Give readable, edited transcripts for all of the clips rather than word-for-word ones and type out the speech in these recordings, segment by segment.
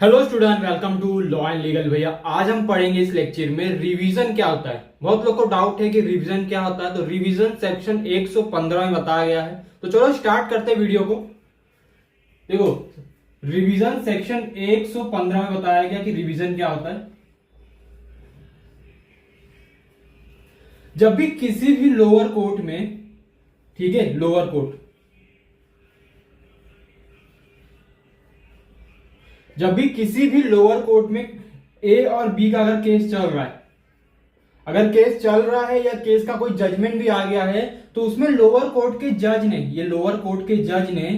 Hello student, welcome to law and legal. भैया आज हम पढ़ेंगे इस लेक्चर में रिवीजन क्या होता है। बहुत लोग को डाउट है कि रिवीजन क्या होता है, तो रिवीजन सेक्शन 115 में बताया गया है। तो चलो स्टार्ट करते हैं वीडियो को। देखो, रिवीजन सेक्शन 115 में बताया गया कि रिवीजन क्या होता है। जब भी किसी भी लोअर कोर्ट में, ठीक है, लोअर कोर्ट, जब भी किसी भी लोअर कोर्ट में ए और बी का अगर केस चल रहा है, अगर केस चल रहा है या केस का कोई जजमेंट भी आ गया है, तो उसमें लोअर कोर्ट के जज ने, ये लोअर कोर्ट के जज ने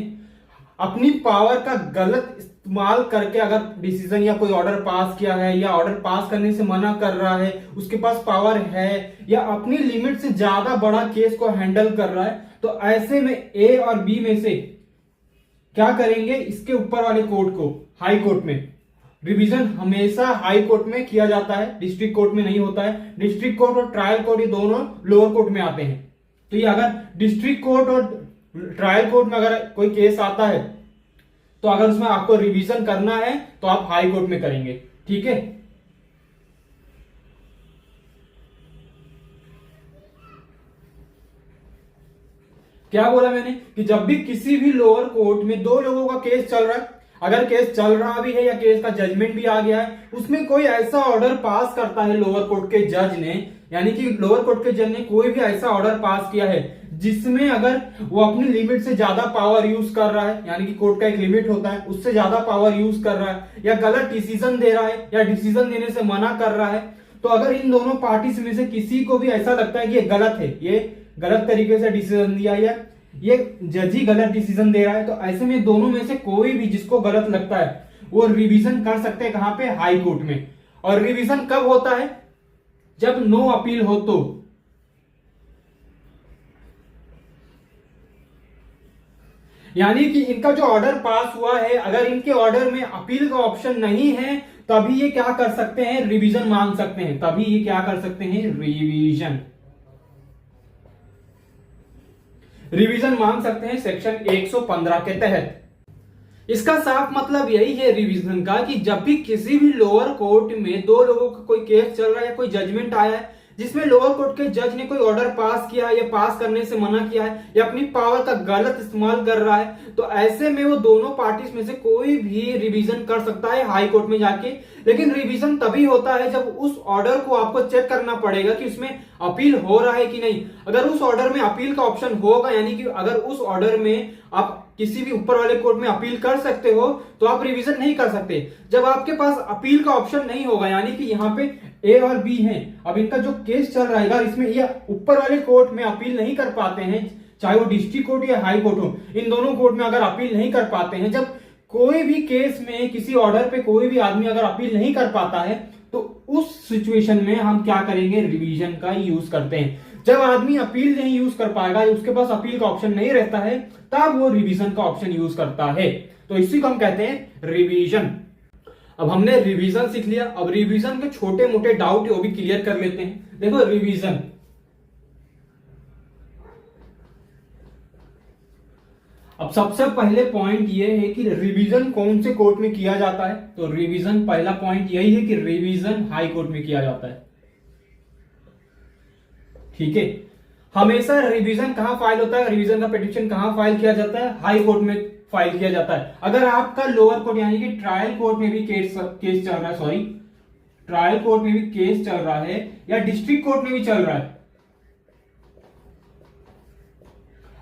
अपनी पावर का गलत इस्तेमाल करके अगर डिसीजन या कोई ऑर्डर पास किया है या ऑर्डर पास करने से मना कर रहा है, उसके पास पावर है या अपनी लिमिट से ज्यादा बड़ा केस को हैंडल कर रहा है, तो ऐसे में ए और बी में से क्या करेंगे, इसके ऊपर वाले कोर्ट को, हाई कोर्ट में, रिवीजन हमेशा हाई कोर्ट में किया जाता है, डिस्ट्रिक्ट कोर्ट में नहीं होता है। डिस्ट्रिक्ट कोर्ट और ट्रायल कोर्ट ये दोनों लोअर कोर्ट में आते हैं। तो ये अगर डिस्ट्रिक्ट कोर्ट और ट्रायल कोर्ट में अगर कोई केस आता है, तो अगर उसमें आपको रिवीजन करना है तो आप हाई कोर्ट में करेंगे, ठीक है। क्या बोला मैंने कि जब भी किसी भी लोअर कोर्ट में दो लोगों का केस चल रहा है, अगर केस चल रहा भी है या केस का जजमेंट भी आ गया है, उसमें कोई ऐसा ऑर्डर पास करता है लोअर कोर्ट के जज ने, यानी कि लोअर कोर्ट के जज ने कोई भी ऐसा ऑर्डर पास किया है जिसमें अगर वो अपनी लिमिट से ज्यादा पावर यूज कर रहा है, यानी कि कोर्ट का एक लिमिट होता है, उससे ज्यादा पावर यूज कर रहा है या गलत डिसीजन दे रहा है या डिसीजन देने से मना कर रहा है, तो अगर इन दोनों पार्टीज में से किसी को भी ऐसा लगता है कि ये गलत है, ये गलत तरीके से डिसीजन दिया या ये जज ही गलत डिसीजन दे रहा है, तो ऐसे में दोनों में से कोई भी जिसको गलत लगता है वो रिवीजन कर सकते हैं। कहां पे? हाई कोर्ट में। और रिवीजन कब होता है? जब नो अपील हो तो। यानी कि इनका जो ऑर्डर पास हुआ है, अगर इनके ऑर्डर में अपील का ऑप्शन नहीं है, तभी ये क्या कर सकते हैं, रिवीजन मांग सकते हैं। तभी ये क्या कर सकते हैं, रिवीजन मांग सकते हैं सेक्शन 115 के तहत। इसका साफ मतलब यही है रिवीजन का कि जब भी किसी भी लोअर कोर्ट में दो लोगों का कोई केस चल रहा है या कोई जजमेंट आया है जिसमें लोअर कोर्ट के जज ने कोई ऑर्डर पास किया है या पास करने से मना किया है या अपनी पावर का गलत इस्तेमाल कर रहा है, तो ऐसे में वो दोनों पार्टीज में से कोई भी रिवीजन कर सकता है हाई कोर्ट में जाके। लेकिन रिवीजन तभी होता है जब उस ऑर्डर को आपको चेक करना पड़ेगा कि उसमें अपील हो रहा है कि नहीं। अगर उस ऑर्डर में अपील का ऑप्शन होगा, यानी कि अगर उस ऑर्डर में आप किसी भी ऊपर वाले कोर्ट में अपील कर सकते हो, तो आप रिवीजन नहीं कर सकते। जब आपके पास अपील का ऑप्शन नहीं होगा, यानी कि यहाँ पे ए और बी हैं, अब इनका जो केस चल रहा है इसमें ये ऊपर वाले कोर्ट में अपील नहीं कर पाते हैं, चाहे वो डिस्ट्रिक्ट कोर्ट या हाई कोर्ट हो, इन दोनों कोर्ट में अगर अपील नहीं कर पाते हैं, जब कोई भी केस में किसी ऑर्डर पे कोई भी आदमी अगर अपील नहीं कर पाता है, तो उस सिचुएशन में हम क्या करेंगे, रिवीजन का यूज करते हैं। जब आदमी अपील नहीं यूज कर पाएगा, उसके पास अपील का ऑप्शन नहीं रहता है, तब वो रिवीजन का ऑप्शन यूज करता है। तो इसी को हम कहते हैं रिवीजन। अब हमने रिवीजन सीख लिया, अब रिवीजन के छोटे मोटे डाउट वो भी क्लियर कर लेते हैं। देखो रिवीजन, अब सबसे पहले पॉइंट ये है कि रिवीजन कौन से कोर्ट में किया जाता है। तो रिवीजन, पहला पॉइंट यही है कि रिवीजन हाई कोर्ट में किया जाता है, ठीक है। हमेशा रिवीजन कहां फाइल होता है, रिवीजन का पिटीशन कहां फाइल किया जाता है, हाई कोर्ट में फाइल किया जाता है। अगर आपका लोअर कोर्ट यानी कि ट्रायल कोर्ट में भी केस चल रहा है, सॉरी, ट्रायल कोर्ट में भी केस चल रहा है या डिस्ट्रिक्ट कोर्ट में भी चल रहा है,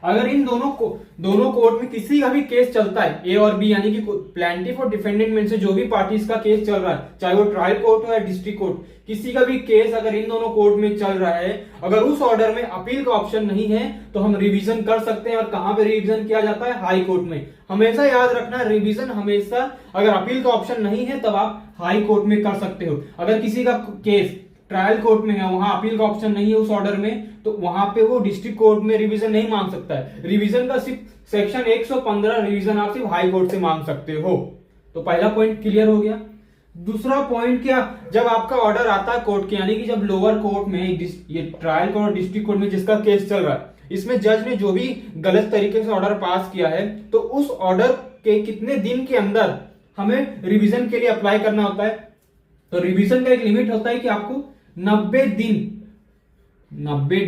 अगर इन दोनों कोर्ट में किसी का भी केस चलता है, ए और बी यानी कि प्लेंटिफ और डिफेंडेंट में से जो भी पार्टीज का केस चल रहा है, चाहे वो ट्रायल कोर्ट हो या डिस्ट्रिक्ट कोर्ट, किसी का भी केस अगर इन दोनों कोर्ट में चल रहा है, अगर उस ऑर्डर में अपील का ऑप्शन नहीं है, तो हम रिवीजन कर सकते हैं। और कहां पे रिवीजन किया जाता है, हाई कोर्ट में। हमेशा याद रखना, रिवीजन हमेशा, अगर अपील का ऑप्शन नहीं है तब आप हाई कोर्ट में कर सकते हो। अगर किसी का केस ट्रायल कोर्ट में है, वहां अपील का ऑप्शन नहीं है उस ऑर्डर में, तो वहां पे वो डिस्ट्रिक्ट कोर्ट में रिवीजन नहीं मांग सकता है। रिवीजन का सिर्फ सेक्शन 115 रिवीजन आप सिर्फ हाई कोर्ट से मांग सकते हो। तो पहला पॉइंट क्लियर हो गया। दूसरा पॉइंट क्या, जब आपका ऑर्डर आता है कोर्ट के, यानी कि जब लोअर कोर्ट में, ये ट्रायल कोर्ट और डिस्ट्रिक्ट कोर्ट में जिसका केस चल रहा है, इसमें जज ने जो भी गलत तरीके से ऑर्डर पास किया है, तो उस ऑर्डर के कितने दिन के अंदर हमें रिवीजन के लिए अप्लाई करना होता है। तो रिवीजन का एक लिमिट होता है कि आपको 90 दिन 90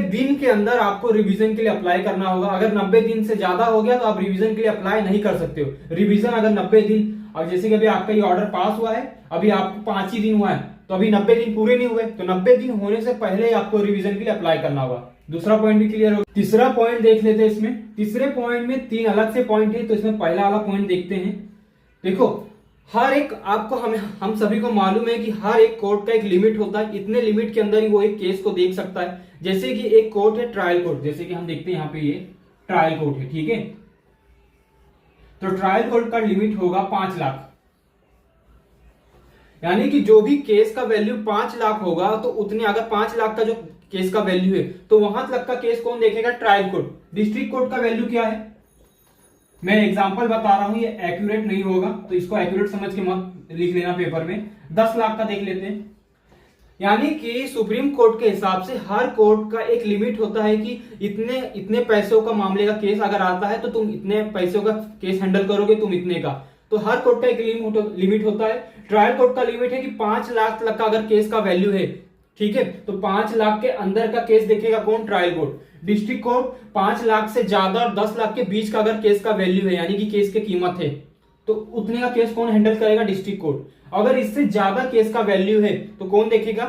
दिन के अंदर आपको रिवीजन के लिए अप्लाई करना होगा। अगर 90 दिन से ज्यादा हो गया तो आप रिवीजन के लिए अप्लाई नहीं कर सकते हो। रिवीजन अगर 90 दिन, अब जैसे कि अभी आपका ये ऑर्डर पास हुआ है, अभी आपको 5 ही दिन हुआ है, तो अभी 90 दिन पूरे नहीं हुए, तो 90 दिन होने से पहले ही आपको रिवीजन के लिए अप्लाई करना होगा। दूसरा पॉइंट भी क्लियर हो। तीसरा पॉइंट देख लेते हैं इसमें। तीसरे पॉइंट में 3 अलग से पॉइंट है, तो इसमें पहला वाला पॉइंट देखते हैं। देखो, हर एक आपको हम सभी को मालूम है कि हर एक कोर्ट का एक लिमिट होता है, इतने लिमिट के अंदर ही वो एक केस को देख सकता है। जैसे कि एक कोर्ट है ट्रायल कोर्ट, जैसे कि हम देखते हैं यहाँ पे ये ट्रायल कोर्ट है, ठीक है। तो ट्रायल कोर्ट का लिमिट होगा 5 लाख, यानी कि जो भी केस का वैल्यू 5 लाख होगा तो उतने, अगर 5 लाख का जो केस का वैल्यू है तो वहां तक का केस कौन देखेगा? Trial court. डिस्ट्रिक्ट कोर्ट का वैल्यू क्या है? मैं एग्जांपल बता रहा हूं, ये एक्यूरेट नहीं होगा तो इसको एक्यूरेट समझ के मत लिख लेना पेपर में। 10 लाख का देख लेते हैं। यानी कि सुप्रीम कोर्ट के हिसाब से हर कोर्ट का एक लिमिट होता है कि इतने पैसों का मामले का केस अगर आता है तो तुम इतने पैसों का केस हैंडल करोगे, तुम इतने का। तो हर कोर्ट का एक लिमिट होता है। ट्रायल कोर्ट का लिमिट है कि 5 लाख तक का अगर केस का वैल्यू है, ठीक है, तो 5 लाख के अंदर का केस देखेगा कौन? Trial court. District court 5 lakh से ज्यादा और 10 लाख के बीच का अगर केस का वैल्यू है, यानी कि केस की कीमत है, तो उतने का केस कौन हैंडल करेगा? District court. अगर इससे ज्यादा केस का वैल्यू है तो कौन देखेगा?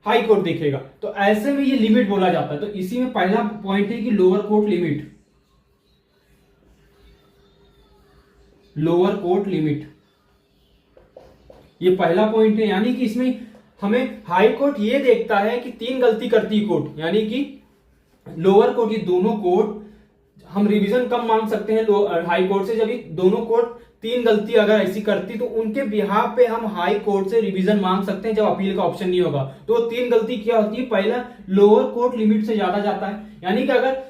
हाई कोर्ट देखेगा। तो ऐसे में ये लिमिट बोला जाता है। तो इसी में पहला पॉइंट है कि lower court limit. Lower court limit, ये पहला पॉइंट है। यानी कि इसमें हमें हाई कोर्ट ये देखता है कि 3 गलती करती कोर्ट, यानी कि लोअर कोर्ट, ये दोनों कोर्ट हम रिवीजन कम मांग सकते हैं हाई कोर्ट से। जब ये दोनों कोर्ट 3 गलती अगर ऐसी करती तो उनके बिहाफ पे हम हाई कोर्ट से रिवीजन मांग सकते हैं, जब अपील का ऑप्शन नहीं होगा। तो 3 गलती क्या होती है? पहला, लोअर कोर्ट लिमिट से ज्यादा जाता है। यानी कि अगर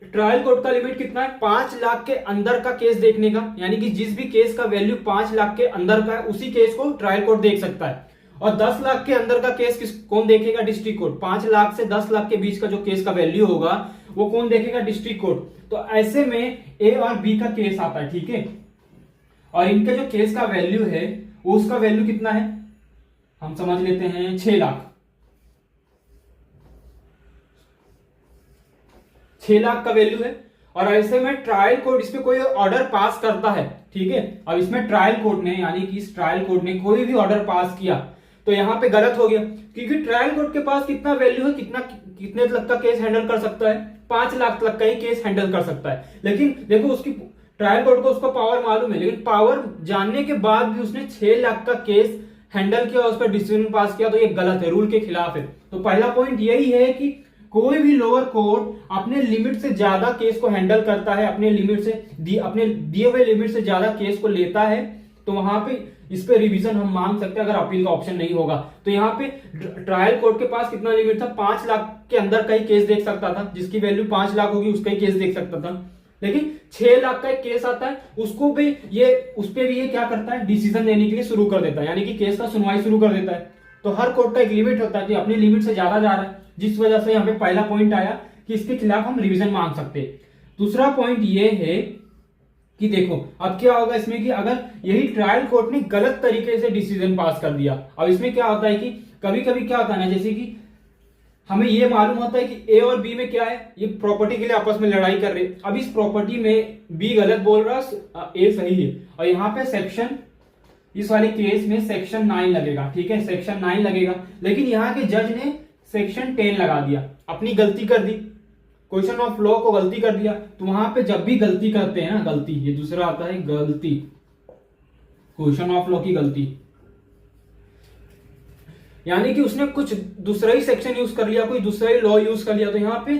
ट्रायल कोर्ट का लिमिट कितना है? 5 लाख के अंदर का केस देखने का, यानी कि जिस भी केस का वैल्यू 5 लाख के अंदर का है उसी केस को ट्रायल कोर्ट देख सकता है। और 10 लाख के अंदर का केस कौन देखेगा? District court. 5 लाख से 10 लाख के बीच का जो केस का वैल्यू होगा वो कौन देखेगा? District court. तो ऐसे में ए और बी का केस आता है, ठीक है, और इनके जो केस का वैल्यू है उसका वैल्यू कितना है हम समझ लेते हैं, 6 लाख। 6 लाख का वैल्यू है। और ऐसे में ट्रायल कोर्ट इस पे कोई ऑर्डर पास करता है, ठीक है। अब इसमें ट्रायल कोर्ट ने, यानी कि इस ट्रायल कोर्ट ने कोई भी ऑर्डर पास किया तो यहां पे गलत हो गया, क्योंकि ट्रायल कोर्ट के पास कितना वैल्यू है, कितने तक का केस हैंडल कर सकता है? 5 लाख तक का ही केस हैंडल कर सकता है। लेकिन देखो, उसकी ट्रायल कोर्ट को उसका पावर मालूम है, लेकिन पावर जानने के बाद भी उसने 6 लाख का केस हैंडल किया, उस पर डिसीजन पास किया, तो ये गलत है, रूल के खिलाफ है। तो पहला पॉइंट यही है कि कोई भी लोअर कोर्ट अपने लिमिट से ज्यादा केस को हैंडल करता है, अपने दिए हुए लिमिट से ज्यादा केस को लेता है, तो वहां पे इस पे रिवीजन हम मांग सकते हैं अगर अपील का ऑप्शन नहीं होगा। तो यहाँ पे ट्रायल कोर्ट के पास कितना लिमिट था? 5 लाख के अंदर का ही केस देख सकता था, जिसकी वैल्यू 5 लाख होगी उसका ही केस देख सकता था। लेकिन 6 लाख का एक केस आता है, उसको भी उस पे भी ये क्या करता है? डिसीजन देने के लिए शुरू कर देता है, यानी कि केस का सुनवाई शुरू कर देता है। तो हर कोर्ट का एक लिमिट होता है कि अपनी लिमिट से ज्यादा जा रहा है, जिस वजह से यहाँ पे पहला पॉइंट आया कि इसके खिलाफ हम रिवीजन मांग सकते हैं। दूसरा पॉइंट ये है कि देखो अब क्या होगा इसमें कि अगर यही ट्रायल कोर्ट ने गलत तरीके से डिसीजन पास कर दिया। अब इसमें क्या होता है कि कभी कभी क्या होता है ना, जैसे कि हमें ये मालूम होता है कि ए और बी में क्या है, ये प्रॉपर्टी के लिए आपस में लड़ाई कर रहे हैं। अब इस प्रॉपर्टी में बी गलत बोल रहा है, ए सही है, और यहाँ पे सेक्शन, इस वाले केस में सेक्शन 9 लगेगा, ठीक है, सेक्शन 9 लगेगा। लेकिन यहाँ के जज ने सेक्शन 10 लगा दिया, अपनी गलती कर दी, क्वेश्चन ऑफ लॉ को गलती कर दिया। तो वहां पे जब भी गलती करते हैं ना, गलती, ये दूसरा आता है गलती, क्वेश्चन ऑफ लॉ की गलती, यानी कि उसने कुछ दूसरा ही सेक्शन यूज कर लिया, कोई दूसरा ही लॉ यूज कर लिया, तो यहाँ पे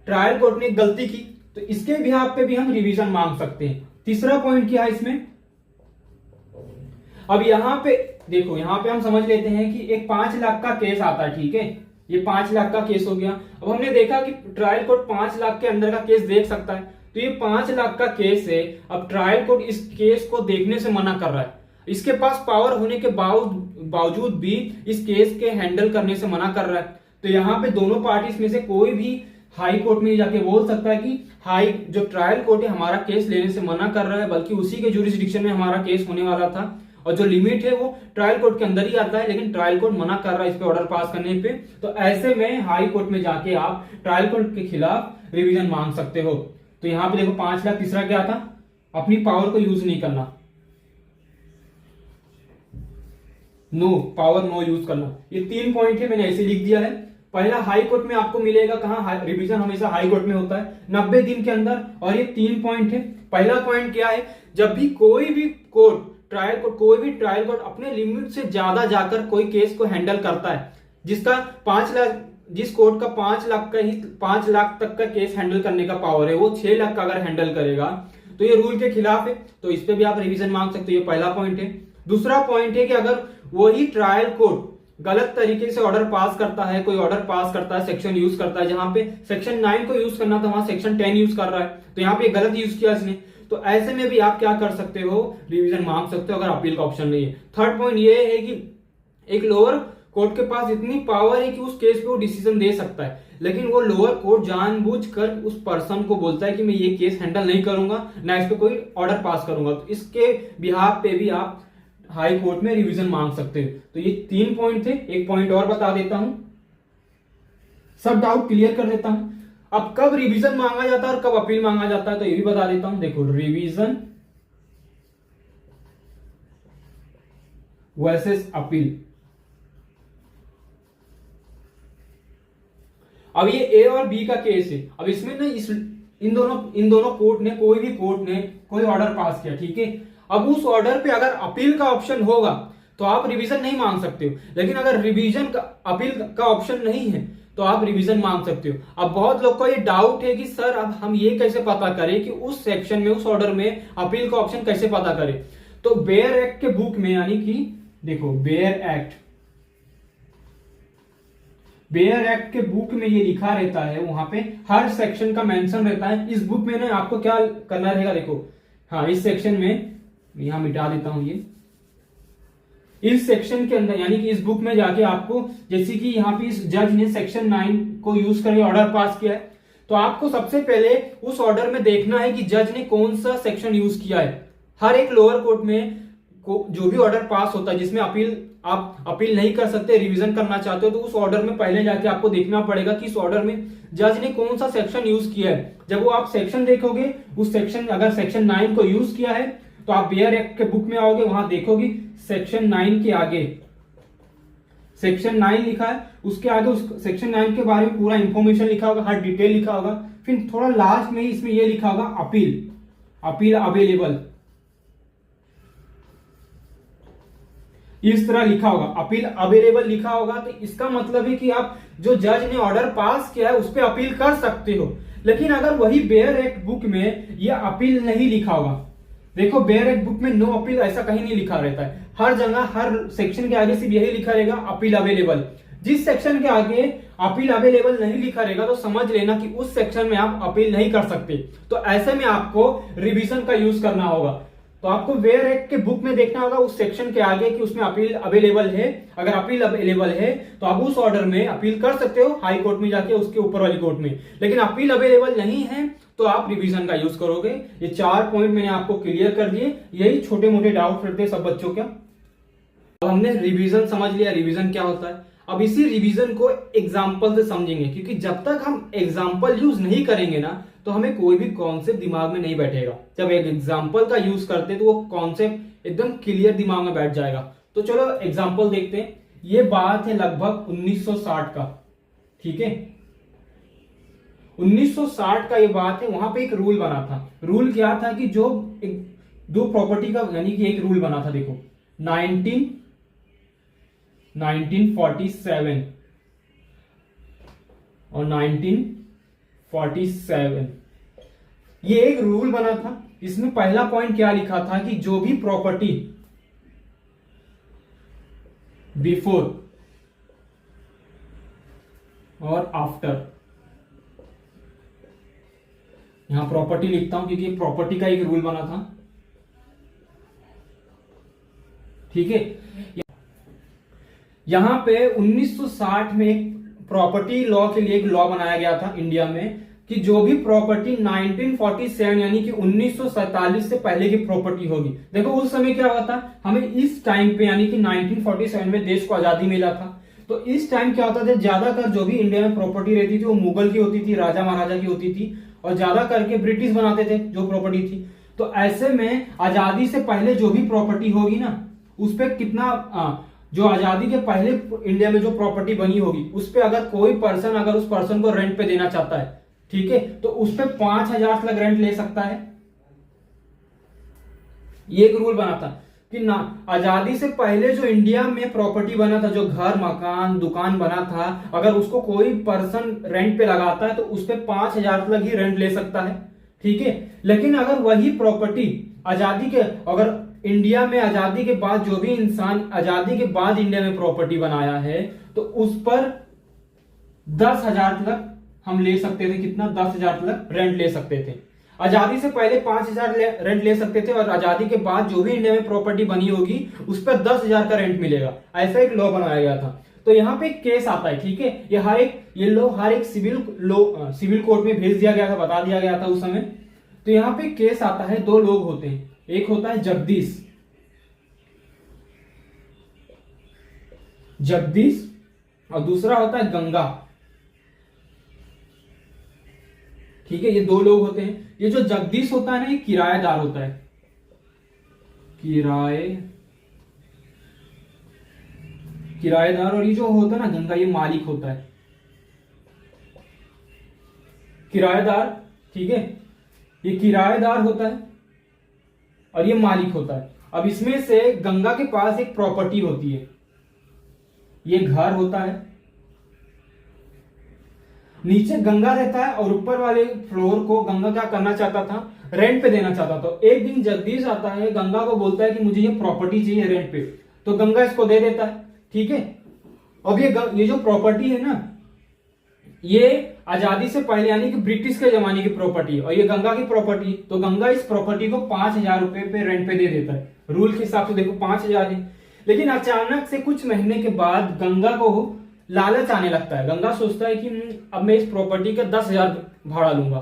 ट्रायल कोर्ट ने गलती की, तो इसके बिहाफ पे भी हम रिवीजन मांग सकते हैं। तीसरा पॉइंट क्या है इसमें? अब यहाँ पे देखो, यहाँ पे हम समझ लेते हैं कि एक 5 लाख का केस आता है, ठीक है, ये 5 लाख का केस हो गया। अब हमने देखा कि ट्रायल कोर्ट 5 लाख के अंदर का केस देख सकता है, तो ये 5 लाख का केस है। अब ट्रायल कोर्ट इस केस को देखने से मना कर रहा है, इसके पास पावर होने के बावजूद भी इस केस के हैंडल करने से मना कर रहा है। तो यहाँ पे दोनों पार्टीज में से कोई भी हाई कोर्ट में जाके बोल सकता है कि हाई जो ट्रायल कोर्ट है हमारा केस लेने से मना कर रहा है, बल्कि उसी के जुरिस्डिक्शन में हमारा केस होने वाला था और जो लिमिट है वो ट्रायल कोर्ट के अंदर ही आता है, लेकिन ट्रायल कोर्ट मना कर रहा है इस पे ऑर्डर पास करने पे। तो ऐसे में हाई कोर्ट में जाके आप ट्रायल कोर्ट के खिलाफ रिवीजन मांग सकते हो। तो यहाँ पे देखो 5 लाख, तीसरा क्या था, अपनी पावर को यूज नहीं करना, नो पावर नो यूज करना। ये 3 पॉइंट है, मैंने ऐसे लिख दिया है। पहला हाई कोर्ट में आपको मिलेगा, कहां रिवीजन हमेशा हाई कोर्ट में होता है 90 दिन के अंदर, और ये 3 पॉइंट है। पहला पॉइंट क्या है, जब भी कोई भी कोर्ट ट्रायल कोर्ट कोई भी ट्रायल कोर्ट अपने लिमिट से ज्यादा जाकर कोई केस को हैंडल करता है, जिसका 5 लाख, जिस कोर्ट का 5 लाख का ही 5 लाख तक का केस हैंडल करने का पावर है, वो 6 लाख का अगर हैंडल करेगा तो ये रूल के खिलाफ है। तो इस पे भी आप रिवीजन मांग सकते हो, ये पहला पॉइंट है। दूसरा पॉइंट है कि अगर वही ट्रायल कोर्ट गलत तरीके से ऑर्डर पास करता है, कोई ऑर्डर पास करता है, सेक्शन यूज करता है, जहां पे सेक्शन 9 को यूज करना था वहां सेक्शन 10 यूज कर रहा है, तो यहाँ पे गलत यूज किया इसने, तो ऐसे में भी आप क्या कर सकते हो, रिवीजन मांग सकते हो अगर अपील का ऑप्शन नहीं है। थर्ड पॉइंट ये है कि एक लोअर कोर्ट के पास इतनी पावर है कि उस केस पे वो डिसीजन दे सकता है, लेकिन वो लोअर कोर्ट जानबूझकर उस पर्सन को बोलता है कि मैं ये केस हैंडल नहीं करूंगा, ना इस पे कोई ऑर्डर पास करूंगा, तो इसके बिहाफ पे भी आप हाई कोर्ट में रिवीजन मांग सकते हो। तो ये 3 पॉइंट थे। एक पॉइंट और बता देता हूं, सब डाउट क्लियर कर देता हूं। अब कब रिवीजन मांगा जाता है और कब अपील मांगा जाता है, तो ये भी बता देता हूं। देखो, रिवीजन वर्सेस अपील। अब ये ए और बी का केस है। अब इसमें ना इन दोनों कोर्ट ने, कोई भी कोर्ट ने कोई ऑर्डर पास किया, ठीक है। अब उस ऑर्डर पे अगर अपील का ऑप्शन होगा तो आप रिवीजन नहीं मांग सकते हो, लेकिन अगर रिवीजन का अपील का ऑप्शन नहीं है तो आप रिवीजन मांग सकते हो। अब बहुत लोग को ये डाउट है कि सर अब हम ये कैसे पता करें कि उस सेक्शन में, उस ऑर्डर में अपील का ऑप्शन कैसे पता करें। तो बेयर एक्ट के बुक में, यानी कि देखो बेयर एक्ट के बुक में ये लिखा रहता है, वहां पे हर सेक्शन का मेंशन रहता है। इस बुक में ना आपको क्या करना रहेगा, देखो हाँ, इस सेक्शन में यहां मिटा देता हूं ये, इस सेक्शन के अंदर यानी कि इस बुक में जाके आपको, जैसे कि यहाँ पे इस जज ने सेक्शन 9 को यूज करके ऑर्डर पास किया है, तो आपको सबसे पहले उस ऑर्डर में देखना है कि जज ने कौन सा सेक्शन यूज किया है। हर एक लोअर कोर्ट में जो भी ऑर्डर पास होता है जिसमें आप अपील नहीं कर सकते, रिवीजन करना चाहते हो, तो उस ऑर्डर में पहले जाके आपको देखना पड़ेगा कि इस ऑर्डर में जज ने कौन सा सेक्शन यूज किया है। जब वो आप सेक्शन देखोगे, उस सेक्शन अगर सेक्शन 9 को यूज किया है तो आप बेयर एक्ट के बुक में आओगे, वहां देखोगे सेक्शन 9 के आगे सेक्शन 9 लिखा है, उसके आगे उस सेक्शन 9 के बारे में पूरा इंफॉर्मेशन लिखा होगा, हर डिटेल लिखा होगा। फिर थोड़ा लास्ट में इसमें यह लिखा होगा अपील अवेलेबल, इस तरह लिखा होगा, अपील अवेलेबल लिखा होगा। तो इसका मतलब है कि आप जो जज ने ऑर्डर पास किया है उस पर अपील कर सकते हो। लेकिन अगर वही बेयर एक्ट बुक में यह अपील नहीं लिखा होगा, देखो बेयर एक्ट बुक में नो अपील ऐसा कहीं नहीं लिखा रहता है, हर जगह हर सेक्शन के आगे सिर्फ यही लिखा रहेगा अपील अवेलेबल। जिस सेक्शन के आगे अपील अवेलेबल नहीं लिखा रहेगा तो समझ लेना कि उस सेक्शन में आप अपील नहीं कर सकते। तो ऐसे में आपको रिवीजन का यूज करना होगा। तो आपको बेयर एक्ट के बुक में देखना होगा उस सेक्शन के आगे कि उसमें अपील अवेलेबल है। अगर अपील अवेलेबल है तो आप उस ऑर्डर में अपील कर सकते हो हाई कोर्ट में जाके, उसके ऊपर वाली कोर्ट में। लेकिन अपील अवेलेबल नहीं है तो आप रिवीजन का यूज करोगे। ये 4 पॉइंट मैंने आपको क्लियर कर दिए। यही छोटे मोटे डाउट रहते हैं सब बच्चों का। अब हमने रिवीजन समझ लिया, रिवीजन क्या होता है। अब इसी रिवीजन को एग्जाम्पल से समझेंगे, क्योंकि जब तक हम एग्जाम्पल यूज नहीं करेंगे ना तो हमें कोई भी कॉन्सेप्ट दिमाग में नहीं बैठेगा। जब एक एग्जाम्पल का यूज करते तो वो कॉन्सेप्ट एकदम क्लियर दिमाग में बैठ जाएगा। तो चलो एग्जाम्पल देखते हैं। ये बात है लगभग 1960 का, ठीक है। 1960 का ये बात है। वहां पे एक रूल बना था। रूल क्या था कि जो दो प्रॉपर्टी का, यानी कि एक रूल बना था, देखो 1947 और 1947 ये एक रूल बना था। इसमें पहला पॉइंट क्या लिखा था कि जो भी प्रॉपर्टी बिफोर और आफ्टर, यहां प्रॉपर्टी लिखता हूं क्योंकि प्रॉपर्टी का एक रूल बना था, ठीक है। यहां पे 1960 में एक प्रॉपर्टी लॉ के लिए एक लॉ बनाया गया था इंडिया में कि जो भी प्रॉपर्टी 1947 यानी कि 1947 से पहले की प्रॉपर्टी होगी। देखो उस समय क्या हुआ था, हमें इस टाइम पे यानी कि 1947 में देश को आजादी मिला था। तो इस टाइम क्या होता था, ज्यादातर जो भी इंडिया में प्रॉपर्टी रहती थी वो मुगल की होती थी, राजा महाराजा की होती थी, और ज्यादा करके ब्रिटिश बनाते थे जो प्रॉपर्टी थी। तो ऐसे में आजादी से पहले जो भी प्रॉपर्टी होगी ना, उस पर कितना जो आजादी के पहले इंडिया में जो प्रॉपर्टी बनी होगी उस पर अगर कोई पर्सन अगर उस पर्सन को रेंट पे देना चाहता है, ठीक है, तो उस पर 5,000 तक रेंट ले सकता है। ये एक रूल बना था कि ना आजादी से पहले जो इंडिया में प्रॉपर्टी बना था, जो घर मकान दुकान बना था, अगर उसको कोई पर्सन रेंट पे लगाता है तो उस पर 5,000 तक ही रेंट ले सकता है, ठीक है। लेकिन अगर वही प्रॉपर्टी आजादी के अगर इंडिया में आजादी के बाद जो भी इंसान आजादी के बाद इंडिया में प्रॉपर्टी बनाया है तो उस पर 10,000 तक हम ले सकते थे। कितना? 10,000 तक रेंट ले सकते थे। आजादी से पहले 5,000 रेंट ले सकते थे और आजादी के बाद जो भी इंडिया में प्रॉपर्टी बनी होगी उस पर 10,000 का रेंट मिलेगा। ऐसा एक लॉ बनाया गया था। तो यहाँ पे एक केस आता है, ठीक है, ये लॉ हर एक सिविल कोर्ट में भेज दिया गया था, बता दिया गया था उस समय। तो यहाँ पे केस आता है, दो लोग होते हैं, एक होता है जगदीश और दूसरा होता है गंगा, ठीक है। ये दो लोग होते हैं। ये जो जगदीश होता है ना, ये किराएदार होता है, किराएदार, और ये जो होता है ना गंगा, ये मालिक होता है। किराएदार, ठीक है, ये किराएदार होता है और ये मालिक होता है। अब इसमें से गंगा के पास एक प्रॉपर्टी होती है, ये घर होता है, नीचे गंगा रहता है और ऊपर वाले फ्लोर को गंगा क्या करना चाहता था, रेंट पे देना चाहता था। तो एक दिन जगदीश आता है, गंगा को बोलता है कि मुझे ये प्रॉपर्टी चाहिए रेंट पे, तो गंगा इसको दे देता है, ठीक है। अब ये जो प्रॉपर्टी है ना, ये आजादी से पहले यानी कि ब्रिटिश के जमाने की प्रॉपर्टी है और ये गंगा की प्रॉपर्टी। तो गंगा इस प्रॉपर्टी को 5,000 रुपए पे रेंट पे दे देता है। रूल के हिसाब से देखो 5,000 है। लेकिन अचानक से कुछ महीने के बाद गंगा को लालच आने लगता है। गंगा सोचता है कि अब मैं इस प्रॉपर्टी का 10,000 भाड़ा लूंगा।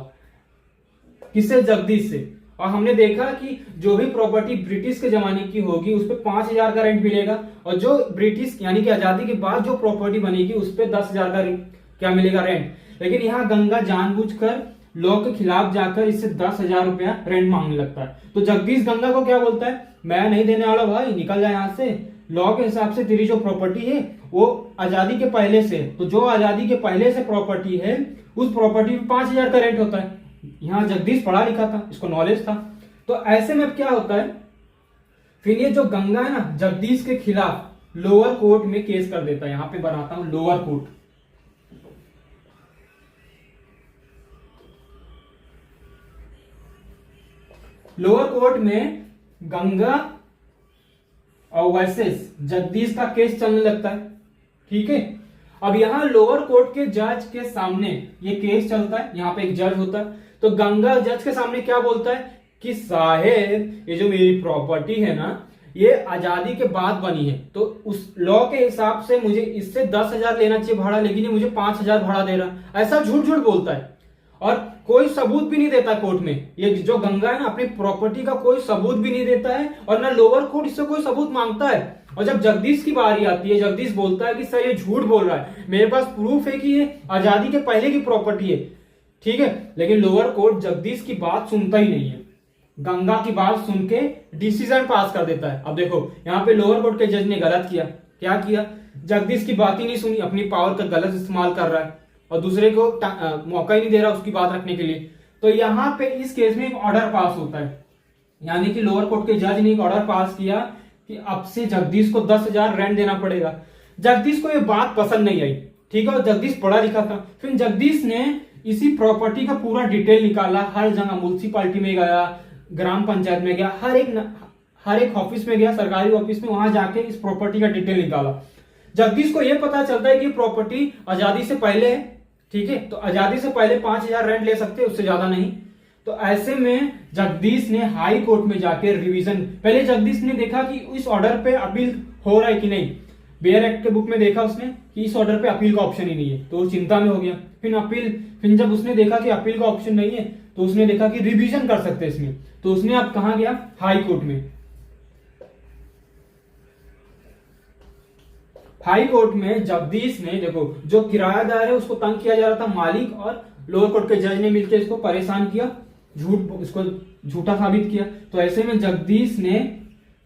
किससे? जगदीश से। और हमने देखा कि जो भी प्रॉपर्टी ब्रिटिश के जमाने की होगी उस पर 5,000 का रेंट मिलेगा और जो ब्रिटिश यानी कि आजादी के बाद जो प्रॉपर्टी बनेगी उस पर 10,000 का क्या मिलेगा, रेंट। लेकिन यहाँ गंगा जानबूझकर लॉ के खिलाफ जाकर इससे 10,000 रुपया रेंट मांगने लगता है। तो जगदीश गंगा को क्या बोलता है, मैं नहीं देने वाला भाई, निकल जाए यहाँ से। लॉ के हिसाब से तेरी जो प्रॉपर्टी है वो आजादी के पहले से, तो जो आजादी के पहले से प्रॉपर्टी है उस प्रॉपर्टी में 5,000 का रेंट होता है। यहाँ जगदीश पढ़ा लिखा था, इसको नॉलेज था। तो ऐसे में क्या होता है, फिर ये जो गंगा है ना, जगदीश के खिलाफ लोअर कोर्ट में केस कर देता है। यहां पे बनाता हूं लोअर कोर्ट। लोअर कोर्ट में गंगा और वर्सेस जगदीश का केस चलने लगता है, ठीक है। अब यहां लोअर कोर्ट के जज के सामने ये केस चलता है। यहाँ पे एक जज होता है, तो गंगा जज के सामने क्या बोलता है कि साहेब ये जो मेरी प्रॉपर्टी है ना, ये आजादी के बाद बनी है, तो उस लॉ के हिसाब से मुझे इससे 10,000 लेना चाहिए भाड़ा, लेकिन ये मुझे 5,000 भाड़ा दे रहा। ऐसा झूठ झूठ बोलता है और कोई सबूत भी नहीं देता कोर्ट में। ये जो गंगा है ना, अपनी प्रॉपर्टी का कोई सबूत भी नहीं देता है और ना लोअर कोर्ट इससे कोई सबूत मांगता है। और जब जगदीश की बारी आती है, जगदीश बोलता है कि सर ये झूठ बोल रहा है, मेरे पास प्रूफ है कि ये आजादी के पहले की प्रॉपर्टी है, ठीक है। लेकिन लोअर कोर्ट जगदीश की बात सुनता ही नहीं है, गंगा की बात सुन के डिसीजन पास कर देता है। अब देखो यहाँ पे लोअर कोर्ट के जज ने गलत किया। क्या किया? जगदीश की बात ही नहीं सुनी, अपनी पावर का गलत इस्तेमाल कर रहा है और दूसरे को मौका ही नहीं दे रहा उसकी बात रखने के लिए। तो यहाँ पे इस केस में एक ऑर्डर पास होता है, यानी कि लोअर कोर्ट के जज ने एक ऑर्डर पास किया कि अब से जगदीश को 10,000 रेंट देना पड़ेगा। जगदीश को ये बात पसंद नहीं आई, ठीक है, और जगदीश पढ़ा लिखा था। फिर जगदीश ने इसी प्रॉपर्टी का पूरा डिटेल निकाला, हर जगह म्युनिसिपालिटी में गया, ग्राम पंचायत में गया, हर एक ऑफिस में गया, सरकारी ऑफिस में, वहां जाके इस प्रॉपर्टी का डिटेल निकाला। जगदीश को यह पता चलता है कि प्रॉपर्टी आजादी से पहले है, ठीक है, तो आजादी से पहले 5,000 रेंट ले सकते हैं, उससे ज्यादा नहीं। तो ऐसे में जगदीश ने हाई कोर्ट में जाके रिवीजन, पहले जगदीश ने देखा कि इस ऑर्डर पे अपील हो रहा है कि नहीं। बेयर एक्ट के बुक में देखा उसने कि इस ऑर्डर पे अपील का ऑप्शन ही नहीं है, तो वो चिंता में हो गया। फिर जब उसने देखा कि अपील का ऑप्शन नहीं है, तो उसने देखा कि रिवीजन कर सकते हैं इसमें, तो उसने अब कहां गया, हाई कोर्ट में। हाई कोर्ट में जगदीश ने, देखो जो किरायादार है उसको तंग किया जा रहा था, मालिक और लोअर कोर्ट के जज ने मिलकर इसको परेशान किया, इसको झूठा साबित किया। तो ऐसे में जगदीश ने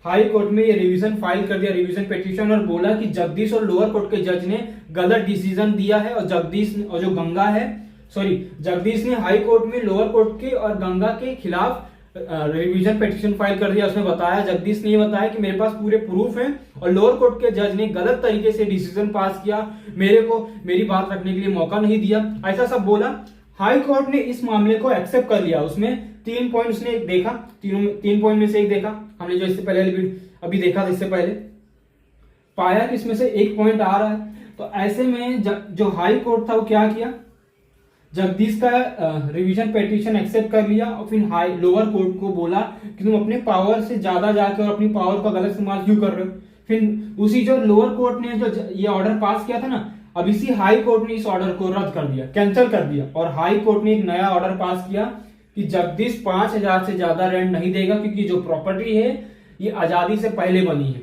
हाई कोर्ट में ये रिवीजन फाइल कर दिया, रिवीजन पिटीशन, और बोला कि जगदीश और लोअर कोर्ट के जज ने गलत डिसीजन दिया है, और जो गंगा है, जगदीश ने हाई कोर्ट में लोअर कोर्ट के और गंगा के खिलाफ रिवीजन पिटीशन फाइल कर दिया। उसने बताया, जगदीश ने ये बताया कि मेरे पास पूरे प्रूफ हैं और लोअर कोर्ट के जज ने गलत तरीके से डिसीजन पास किया, मेरे को मेरी बात रखने के लिए मौका नहीं दिया, ऐसा सब बोला। हाई कोर्ट ने इस मामले को एक्सेप्ट कर लिया। उसमें 3 पॉइंट उसने देखा, 3 पॉइंट में से एक देखा हमने, जो इससे पहले अभी देखा था, इससे पहले पाया कि इसमें से एक पॉइंट आ रहा है। तो ऐसे में जो हाई कोर्ट था वो क्या किया, जगदीश का रिवीजन पिटीशन एक्सेप्ट कर लिया, और फिर लोअर कोर्ट को बोला कि तुम अपने पावर से ज्यादा जाकर अपनी पावर का गलत इस्तेमाल क्यों कर रहे हो। फिर उसी जो लोअर कोर्ट ने जो ये ऑर्डर पास किया था ना, अब इसी हाई कोर्ट ने इस ऑर्डर को रद्द कर दिया, कैंसिल कर दिया, और हाई कोर्ट ने एक नया ऑर्डर पास किया कि जगदीश 5,000 से ज्यादा रेंट नहीं देगा, क्योंकि जो प्रॉपर्टी है ये आजादी से पहले बनी है।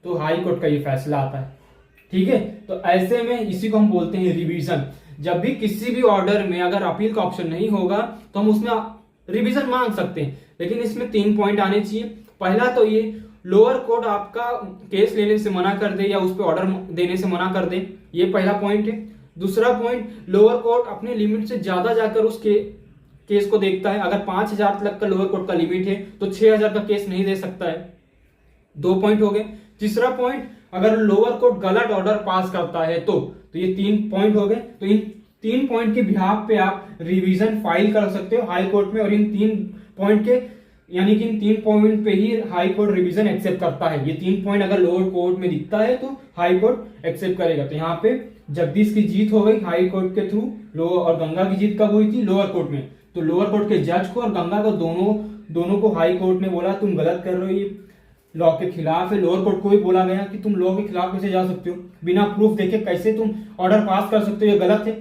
तो हाई कोर्ट का ये फैसला आता है, ठीक है। तो ऐसे में इसी को हम बोलते हैं रिवीजन। जब भी किसी भी ऑर्डर में अगर अपील का ऑप्शन नहीं होगा तो हम उसमें रिवीजन मांग सकते हैं, लेकिन इसमें 3 पॉइंट आने चाहिए। पहला तो ये, लोअर कोर्ट आपका केस लेने से मना कर दे या उस पर ऑर्डर देने से मना कर दे, ये पहला पॉइंट है। दूसरा पॉइंट, लोअर कोर्ट अपने लिमिट से ज्यादा जाकर उस केस को देखता है। अगर 5,000 तक का लोअर कोर्ट का लिमिट है तो 6,000 का केस नहीं दे सकता है। 2 पॉइंट हो गए। तीसरा पॉइंट, अगर लोअर कोर्ट गलत ऑर्डर पास करता है तो ये 3 पॉइंट हो गए। तो इन 3 पॉइंट के बिहाफ पे आप रिवीजन फाइल कर सकते हो हाई कोर्ट में, और इन 3 पॉइंट के, यानी कि इन 3 पॉइंट पे ही हाई कोर्ट रिवीजन एक्सेप्ट करता है। ये 3 पॉइंट अगर लोअर कोर्ट में दिखता है तो हाई कोर्ट एक्सेप्ट करेगा। तो यहाँ पे जगदीश की जीत हो गई हाई कोर्ट के थ्रू, और गंगा की जीत कब हुई थी, लोअर कोर्ट में। तो लोअर कोर्ट के जज को और गंगा को दोनों को हाई कोर्ट ने बोला तुम गलत कर रहे हो, ये लॉ के खिलाफ है। लोअर कोर्ट को भी बोला गया कि तुम लॉ के खिलाफ कैसे जा सकते हो, बिना प्रूफ देखे कैसे तुम ऑर्डर पास कर सकते हो, ये गलत है।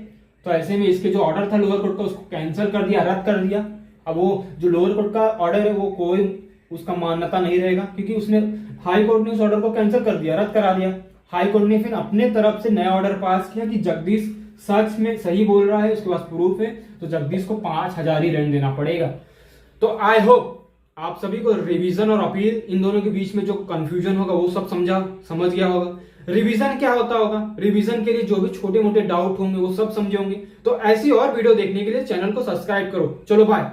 तो ऐसे में इसके जो ऑर्डर था लोअर कोर्ट का, उसको कैंसिल कर दिया, रद्द कर दिया। अब वो जो लोअर कोर्ट का ऑर्डर है वो कोई उसका मान्यता नहीं रहेगा, क्योंकि उसने हाई कोर्ट ने उस ऑर्डर को कैंसिल कर दिया, रद्द करा दिया। हाई कोर्ट ने फिर अपने तरफ से नया ऑर्डर पास किया कि जगदीश सच में सही बोल रहा है, उसके पास प्रूफ है, तो जगदीश को 5,000 ही रेंट देना पड़ेगा। तो आई होप आप सभी को रिवीजन और अपील, इन दोनों के बीच में जो कंफ्यूजन होगा वो सब समझ गया होगा। रिवीजन क्या होता होगा, रिवीजन के लिए जो भी छोटे मोटे डाउट होंगे वो सब समझे होंगे। तो ऐसी और वीडियो देखने के लिए चैनल को सब्सक्राइब करो। चलो बाय।